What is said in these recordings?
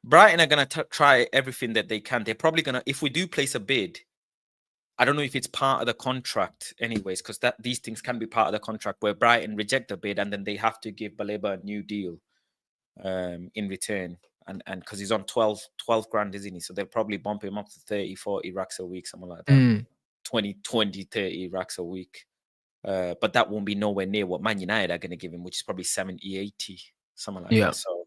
Brighton are going to try everything that they can. They're probably going to, if we do place a bid, I don't know if it's part of the contract anyways, because these things can be part of the contract where Brighton reject the bid and then they have to give Baleba a new deal in return. And because he's on 12 grand, isn't he? So they'll probably bump him up to 30, 40 racks a week, something like that. 20, 30 racks a week. But that won't be nowhere near what Man United are going to give him, which is probably 70, 80, something like that. So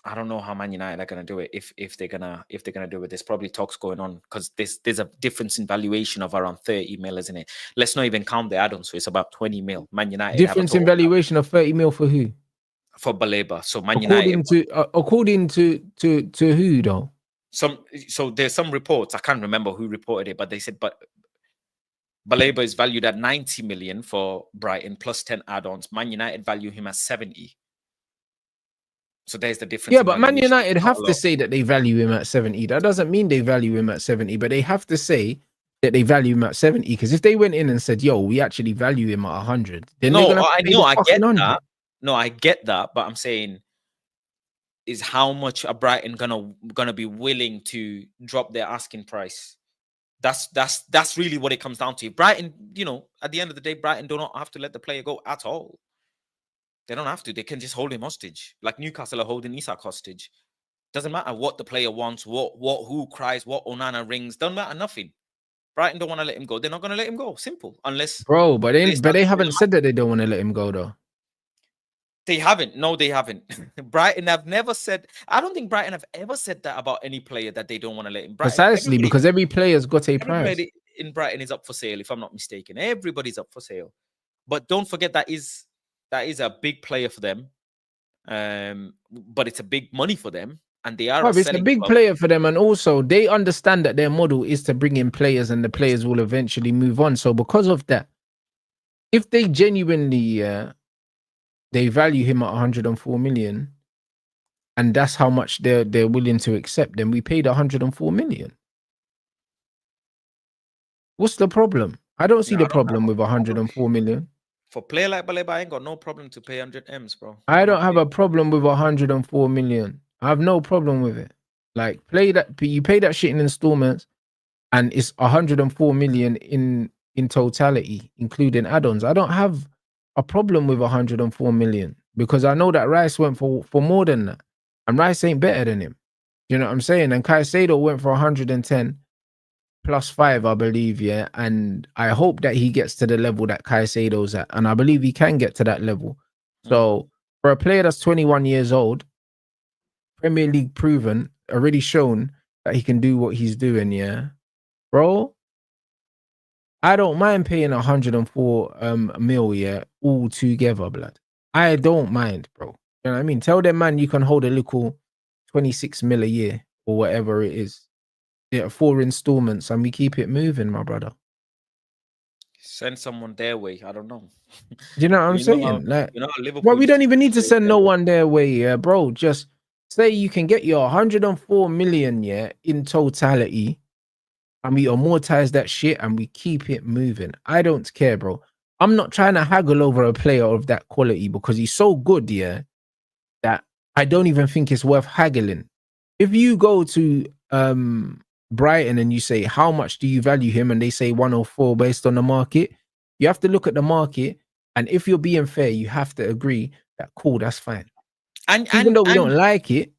I don't know how Man United are going to do it. If they're gonna do it, there's probably talks going on because there's a difference in valuation of around 30 mil, isn't it? Let's not even count the add-ons, so it's about 20 mil. Man United difference in valuation of 30 mil for who? For Baleba. So Man according United, to who though? So there's some reports. I can't remember who reported it, but they said Baleba is valued at 90 million for Brighton plus 10 add-ons. Man United value him at 70. So there's the difference. Yeah, but Man United have to say that they value him at 70. That doesn't mean they value him at 70, but they have to say that they value him at 70. Because if they went in and said, "Yo, we actually value him at 100," then they're gonna I get that. No, I get that, but I'm saying is how much are Brighton gonna be willing to drop their asking price? That's really what it comes down to. Brighton, at the end of the day, Brighton do not have to let the player go at all. They don't have to. They can just hold him hostage, like Newcastle are holding Isak hostage. Doesn't matter what the player wants, who cries, what Onana rings. Don't matter nothing. Brighton don't want to let him go. They're not going to let him go. Simple. Unless but they haven't said that they don't want to let him go though. They haven't. No, they haven't. Brighton have never said. I don't think Brighton have ever said that about any player that they don't want to let him. Precisely because every player's got a price. Everybody in Brighton is up for sale, if I'm not mistaken. Everybody's up for sale. But don't forget that is a big player for them. But it's a big money for them. And they are it's a big player for them. And also they understand that their model is to bring in players and the players will eventually move on. So because of that, if they genuinely they value him at 104 million and that's how much they're willing to accept, then we paid 104 million. What's the problem? I don't see the problem with 104 million. For a player like Baleba, I ain't got no problem to pay 100 M's, bro. I don't have a problem with 104 million. I have no problem with it. Like, you pay that shit in installments, and it's 104 million in totality, including add-ons. I don't have a problem with 104 million because I know that Rice went for more than that, and Rice ain't better than him. You know what I'm saying? And Caicedo went for 110 plus 5, I believe, yeah. And I hope that he gets to the level that Caicedo's at, and I believe he can get to that level. So for a player that's 21 years old, Premier League proven, already shown that he can do what he's doing, yeah, bro. I don't mind paying 104 mil, yeah, all together, blood. I don't mind, bro. You know what I mean? Tell them, man, you can hold a little 26 mil a year or whatever it is. Yeah, 4 installments, and we keep it moving, my brother. Send someone their way. I don't know. You know what I'm saying? Well, we don't even need to send no one their way, yeah, bro. Just say you can get your 104 million, yeah, in totality, and we amortize that shit and we keep it moving. I don't care, bro. I'm not trying to haggle over a player of that quality because he's so good, yeah, that I don't even think it's worth haggling. If you go to Brighton and you say, how much do you value him? And they say 104 based on the market. You have to look at the market. And if you're being fair, you have to agree that, cool, that's fine. And even though we don't like it,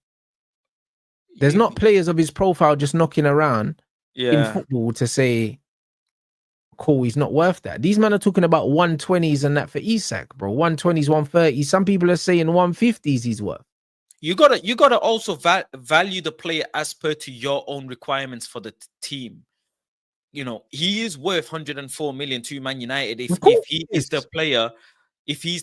there's not players of his profile just knocking around in football to say, cool, he's not worth that. These men are talking about 120s and that for Isak, bro. 120s, 130s. Some people are saying 150s he's worth. You gotta also value the player as per to your own requirements for the team. You know, he is worth 104 million to Man United if he's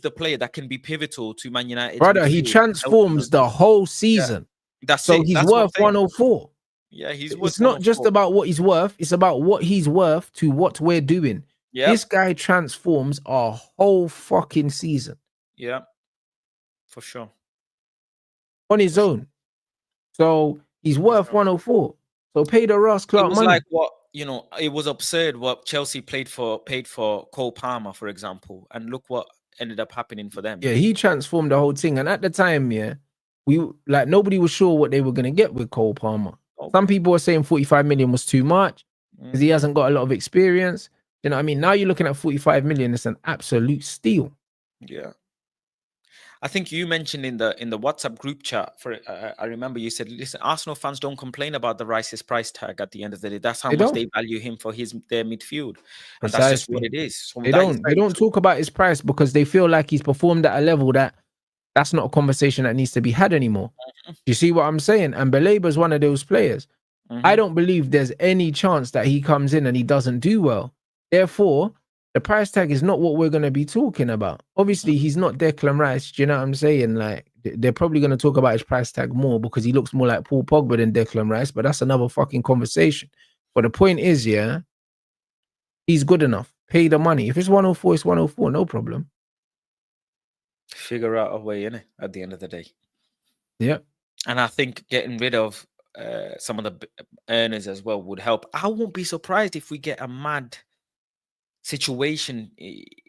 the player that can be pivotal to Man United. Brother, he transforms the whole season. Yeah. He's worth 104. Yeah, he's worth. It's not just about what he's worth, it's about what he's worth to what we're doing. Yeah. This guy transforms our whole fucking season. Yeah, for sure. On his own. So he's worth 104. So pay the Ross Clark money. Like what, it was absurd what Chelsea paid for Cole Palmer, for example. And look what ended up happening for them. Yeah, he transformed the whole thing. And at the time, yeah, nobody was sure what they were going to get with Cole Palmer. Oh. Some people were saying 45 million was too much because he Mm. hasn't got a lot of experience. You know what I mean? Now you're looking at 45 million. It's an absolute steal. Yeah. I think you mentioned in the WhatsApp group chat for I remember you said, listen, Arsenal fans don't complain about the Rice's price tag at the end of the day. That's how They much don't. they value him for their midfield. And that's just what Precisely. it is. So They that is don't. They very don't true. talk about his price because they feel like he's performed at a level that's not a conversation that needs to be had anymore. You see what I'm saying? And Baleba is one of those players. I don't believe there's any chance that he comes in and he doesn't do well. Therefore, the price tag is not what we're going to be talking about. Obviously, he's not Declan Rice. Do you know what I'm saying? Like, they're probably going to talk about his price tag more because he looks more like Paul Pogba than Declan Rice, but that's another fucking conversation. But the point is, yeah, he's good enough. Pay the money. If it's 104, it's 104, no problem. Figure out a way, innit, at the end of the day. Yeah. And I think getting rid of some of the earners as well would help. I won't be surprised if we get a mad situation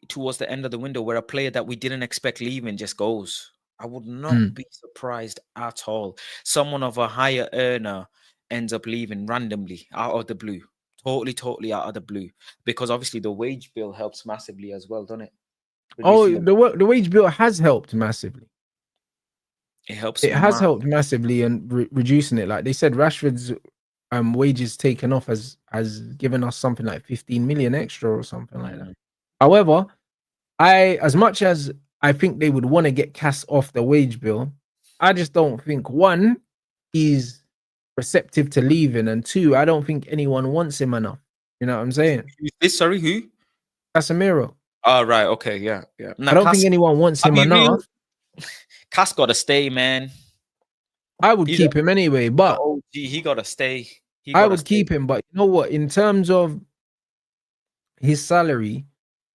towards the end of the window where a player that we didn't expect leaving just goes. I would not be surprised at all. Someone of a higher earner ends up leaving randomly out of the blue. Totally out of the blue. Because obviously the wage bill helps massively as well, doesn't it? The wage bill has helped massively. It helps. It has helped massively and reducing it. Like they said, Rashford's wages taken off has given us something like 15 million extra or something like that. However, as much as I think they would want to get Cass off the wage bill, I just don't think, one, he's receptive to leaving, and two, I don't think anyone wants him enough. You know what I'm saying? Who's this? Sorry, who? Casemiro. Oh, right. Okay. Yeah. Now, I don't think anyone wants him enough. Cass got to stay, man. I would keep him anyway, but he got to stay. I would keep him, but you know what? In terms of his salary,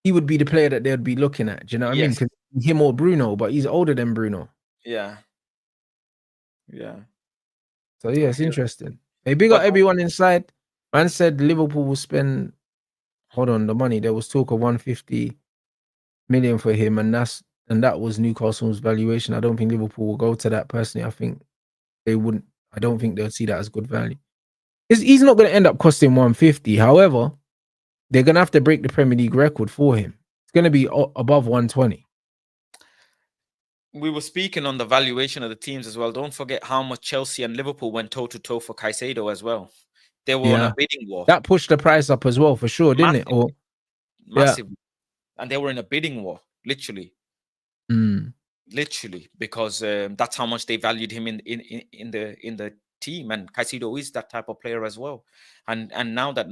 he would be the player that they'd be looking at. Do you know what I mean? Because him or Bruno, but he's older than Bruno. Yeah. So yeah, it's interesting. Hey, big up everyone inside. Man said Liverpool will spend. Hold on, the money. There was talk of 150 million for him, and that was Newcastle's valuation. I don't think Liverpool will go to that personally. I think they wouldn't. I don't think they'll see that as good value. He's not going to end up costing 150. However, they're going to have to break the Premier League record for him. It's going to be above 120. We were speaking on the valuation of the teams as well. Don't forget how much Chelsea and Liverpool went toe-to-toe for Caicedo as well. They were on a bidding war. That pushed the price up as well, for sure, didn't it? Massively. And they were in a bidding war, literally. Literally, because that's how much they valued him in the team. And Caicedo is that type of player as well. And now that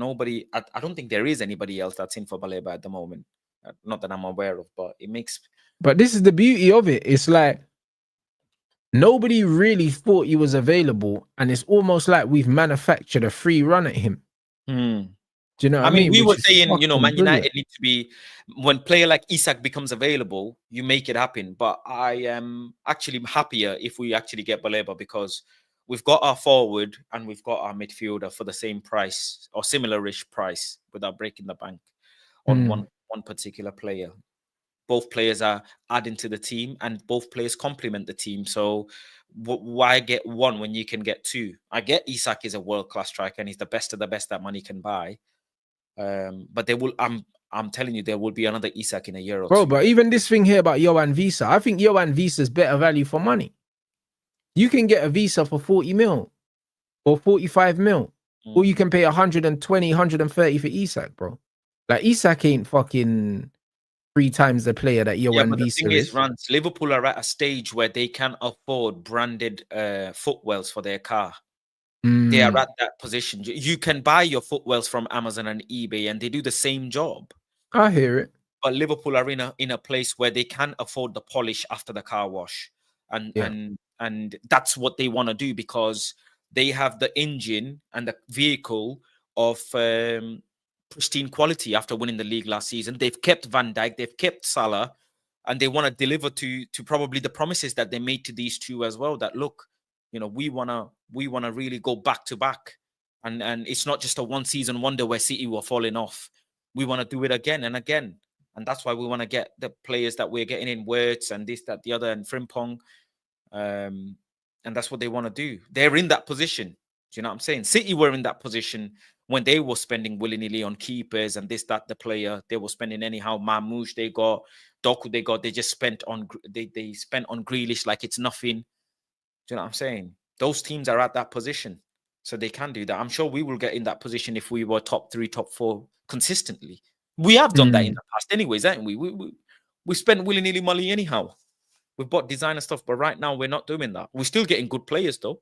I don't think there is anybody else that's in for Baleba at the moment. Not that I'm aware of, but it makes. But this is the beauty of it. It's like nobody really thought he was available, and it's almost like we've manufactured a free run at him. Do you know what I mean? We were saying, Man United need to be, when player like Isak becomes available, you make it happen. But I am actually happier if we actually get Baleba, because we've got our forward and we've got our midfielder for the same price or similar-ish price without breaking the bank on one particular player. Both players are adding to the team and both players complement the team. So why get one when you can get two? I get Isak is a world-class striker and he's the best of the best that money can buy. But there will, I'm telling you, there will be another Isak in a year or two. But even this thing here about Yohan Visa, I think Yohan Visa is better value for money. You can get a Visa for 40 mil or 45 mil, or you can pay 120, 130 for Isak, bro. Like Isak ain't fucking 3 times the player that Yohan Visa the thing is, Rants, Liverpool are at a stage where they can afford branded footwells for their car. They are at that position. You can buy your footwells from Amazon and eBay, and they do the same job. I hear it. But Liverpool are in a place where they can afford the polish after the car wash, and that's what they want to do, because they have the engine and the vehicle of pristine quality after winning the league last season. They've kept Van Dijk, they've kept Salah, and they want to deliver to probably the promises that they made to these two as well. That look, we wanna really go back to back, and it's not just a one season wonder where City were falling off. We want to do it again and again, and that's why we want to get the players that we're getting in, Wirtz and this, that, the other, and Frimpong. And that's what they want to do. They're in that position. Do you know what I'm saying? City were in that position when they were spending willy-nilly on keepers and this, that, the player. They were spending anyhow. Marmoush they got, Doku they got. They just spent on they spent on Grealish like it's nothing. Do you know what I'm saying? Those teams are at that position, so they can do that. I'm sure we will get in that position if we were top 3, top 4 consistently. We have done that in the past, anyways, haven't we? We spent willy-nilly money anyhow. We've bought designer stuff, but right now we're not doing that. We're still getting good players though.